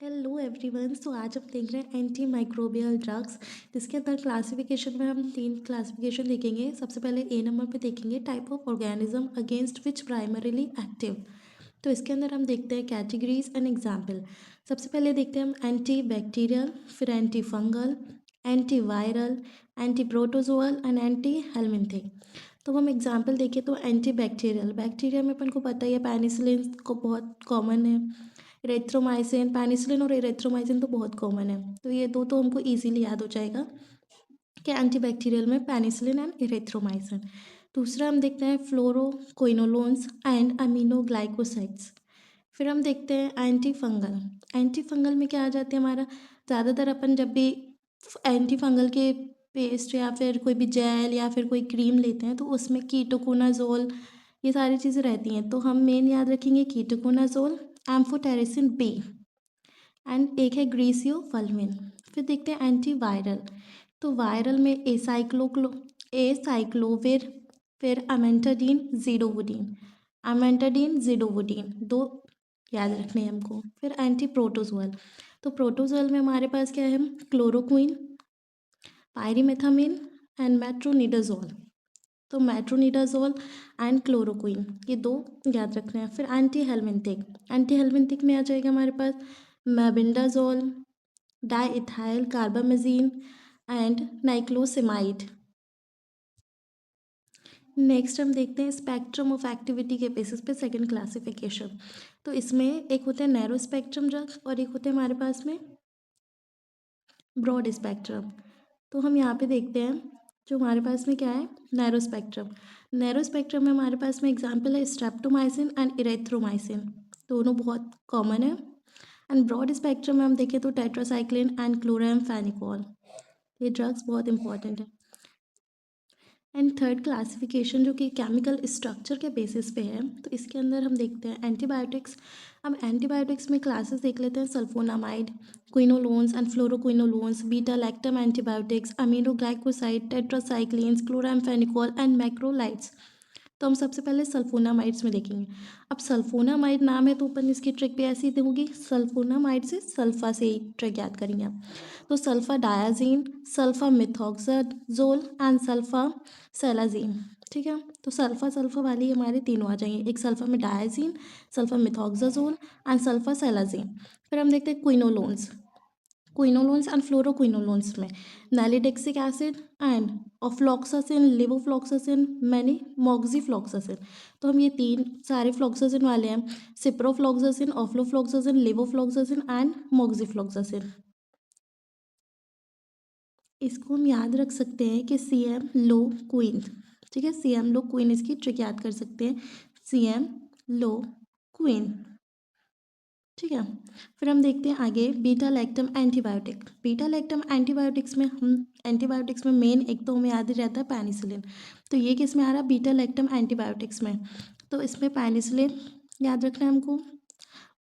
Hello everyone. सो आज हम देख रहे हैं एंटी माइक्रोबियल ड्रग्स, जिसके अंदर क्लासिफिकेशन में हम 3 क्लासिफिकेशन देखेंगे। सबसे पहले ए नंबर पे देखेंगे type of organism against which primarily active. तो इसके अंदर हम देखते हैं कैटेगरीज एंड एग्जाम्पल। सबसे पहले देखते हैं हम एंटी बैक्टीरियल, फिर anti fungal, anti viral, anti protozoal and anti helminthic. तो हम एग्जाम्पल देखें तो एंटी बैक्टीरियल, बैक्टीरिया में अपन को पता ही है पेनिसिलिन को बहुत कॉमन है। इरेथ्रोमाइसिन, पेनिसिलिन और इरेथ्रोमाइसिन तो बहुत कॉमन है, तो ये दो तो हमको इजीली याद हो जाएगा कि एंटीबैक्टीरियल में पेनिसिलिन एंड इरेथ्रोमाइसिन। दूसरा हम देखते हैं फ्लोरोक्विनोलोन्स एंड अमीनोग्लाइकोसाइड्स। फिर हम देखते हैं एंटी फंगल। एंटी फंगल में क्या आ जाते हैं हमारा, ज़्यादातर अपन जब भी एंटी फंगल के पेस्ट या फिर कोई भी जेल या फिर कोई क्रीम लेते हैं तो उसमें कीटोकोनाजोल ये सारी चीज़ें रहती हैं, तो हम मेन याद रखेंगे कीटोकोनाजोल, एम्फोटेरिसिन बी एंड एक है ग्रीसियोफल्विन। फिर देखते हैं एंटी वायरल। तो वायरल में एसाइक्लोविर, फिर अमेंटाडीन ज़िडोवुडीन, अमेंटाडीन ज़िडोवुडीन दो याद रखने हैं हमको। फिर एंटी प्रोटोजोअल, तो प्रोटोजोअल में हमारे पास क्या है, क्लोरोक्विन, पायरीमेथामिन एंड मेट्रोनिडाजोल। तो मेट्रोनिडाजोल एंड क्लोरोक्विन ये दो याद रखना है। फिर एंटी हेलमिंथिक, एंटी हेलमिंथिक में आ जाएगा हमारे पास मेबिंडाजोल, डाइइथाइल कार्बामेजीन एंड नाइक्लोसेमाइड। नेक्स्ट हम देखते हैं स्पेक्ट्रम ऑफ एक्टिविटी के बेसिस पे सेकंड क्लासिफिकेशन। तो इसमें एक होते हैं नैरो स्पेक्ट्रम ड्रग्स और एक होते हैं हमारे पास में ब्रॉड स्पेक्ट्रम। तो हम यहाँ पे देखते हैं जो हमारे पास में क्या है, नैरो स्पेक्ट्रम। नैरो स्पेक्ट्रम में हमारे पास में एग्जांपल है स्ट्रेप्टोमाइसिन एंड इरेथ्रोमाइसिन, दोनों बहुत कॉमन है। एंड ब्रॉड स्पेक्ट्रम में हम देखें तो टेट्रासाइक्लिन एंड क्लोरामफेनिकोल, ये ड्रग्स बहुत इंपॉर्टेंट है। एंड थर्ड क्लासिफिकेशन जो कि केमिकल स्ट्रक्चर के बेसिस पे है, तो इसके अंदर हम देखते हैं एंटीबायोटिक्स। अब एंटीबायोटिक्स में क्लासेस देख लेते हैं sulphonamide, quinolones and fluoroquinolones, beta lactam antibiotics, aminoglycoside, tetracyclines, chloramphenicol and macrolides. तो हम सबसे पहले सल्फोनामाइड्स में देखेंगे। अब सल्फोनामाइड नाम है तो अपन इसकी ट्रिक भी ऐसी होगी, सल्फोनामाइड से सल्फा से ही ट्रिक याद करेंगे आप। तो sulpha डायाजीन, sulpha methoxazole and sulpha सेलाजीन। ठीक है, तो सल्फा सल्फा वाली हमारे तीनों आ जाएंगे, एक सल्फा में diazine, sulpha methoxazole and sulpha salazine. फिर हम देखते हैं क्विनोलोन्स, क्विनोलोन्स एंड फ्लोरोक्विनोलोन्स में nalidixic acid and ofloxacin, levofloxacin, many moxifloxacin. तो हम ये तीन सारे फ्लॉक्सासिन वाले हैं, ciprofloxacin, oflofloxacin, levofloxacin and moxifloxacin. इसको हम याद रख सकते हैं कि सी एम लो क्वीन। ठीक है, सी एम लो क्वीन इसकी ट्रिक याद कर सकते हैं, सी एम लो क्वीन। ठीक है, फिर हम देखते हैं आगे beta lactam antibiotic. Beta lactam antibiotics में हम एंटीबायोटिक्स में मेन एक तो हमें याद ही रहता है पेनिसिलिन। तो ये किस में आ रहा है, बीटा लैक्टम एंटीबायोटिक्स में। तो इसमें पेनिसिलिन याद रखना है हमको,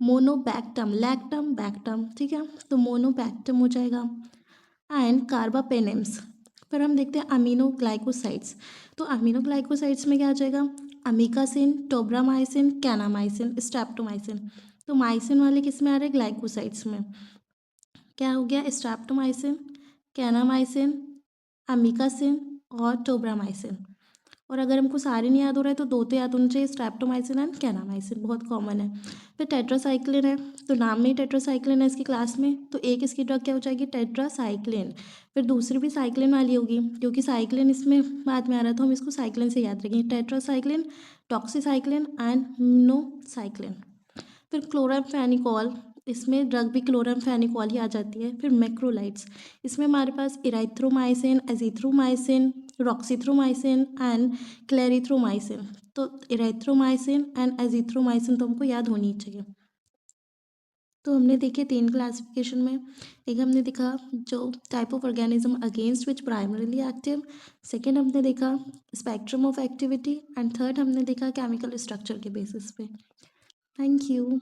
मोनोबैक्टम, लैक्टम बैक्टम, ठीक है, तो मोनोबैक्टम हो जाएगा एंड कार्बापेनेम्स। फिर हम देखते हैं अमीनो ग्लाइकोसाइड्स। तो अमीनो ग्लाइकोसाइड्स में क्या आ जाएगा, अमीकासिन, टोब्रामाइसिन, कैनामाइसिन, स्ट्रेप्टोमाइसिन। तो माइसिन वाले किस में आ रहे हैं, ग्लाइकोसाइड्स में। क्या हो गया, स्ट्रेप्टोमाइसिन, कैनामाइसिन, अमीकासिन और टोब्रामाइसिन। और अगर हमको सारे नहीं याद हो रहा है तो दो तो याद होना चाहिए, स्ट्रेप्टोमाइसिन एंड कैनामाइसिन, बहुत कॉमन है। फिर टेट्रासाइक्लिन है, तो नाम में ही टेट्रासाइक्लिन है इसकी क्लास में, तो एक इसकी ड्रग क्या हो जाएगी, टेट्रासाइक्लिन। फिर दूसरी भी साइक्लिन वाली होगी, क्योंकि साइक्लिन इसमें बाद में आ रहा था, हम इसको साइक्लिन से याद रखेंगे, टेट्रासाइक्लिन, टॉक्सीसाइक्लिन एंड मोनोसाइक्लिन। फिर क्लोरामफेनिकोल, इसमें ड्रग भी क्लोरामफेनिकोल ही आ जाती है। फिर मैक्रोलाइड्स, इसमें हमारे पास इराइथ्रोमाइसिन, एजिथ्रोमाइसिन, रॉक्सीथ्रोमाइसिन एंड क्लेरिथ्रोमाइसिन। तो इराइथ्रोमाइसिन एंड एजिथ्रोमाइसिन तो हमको याद होनी चाहिए। तो हमने देखे 3 क्लासिफिकेशन में, एक हमने देखा जो type of organism against which primarily active, second हमने देखा spectrum of activity and third हमने देखा केमिकल स्ट्रक्चर के बेसिस पे। Thank you.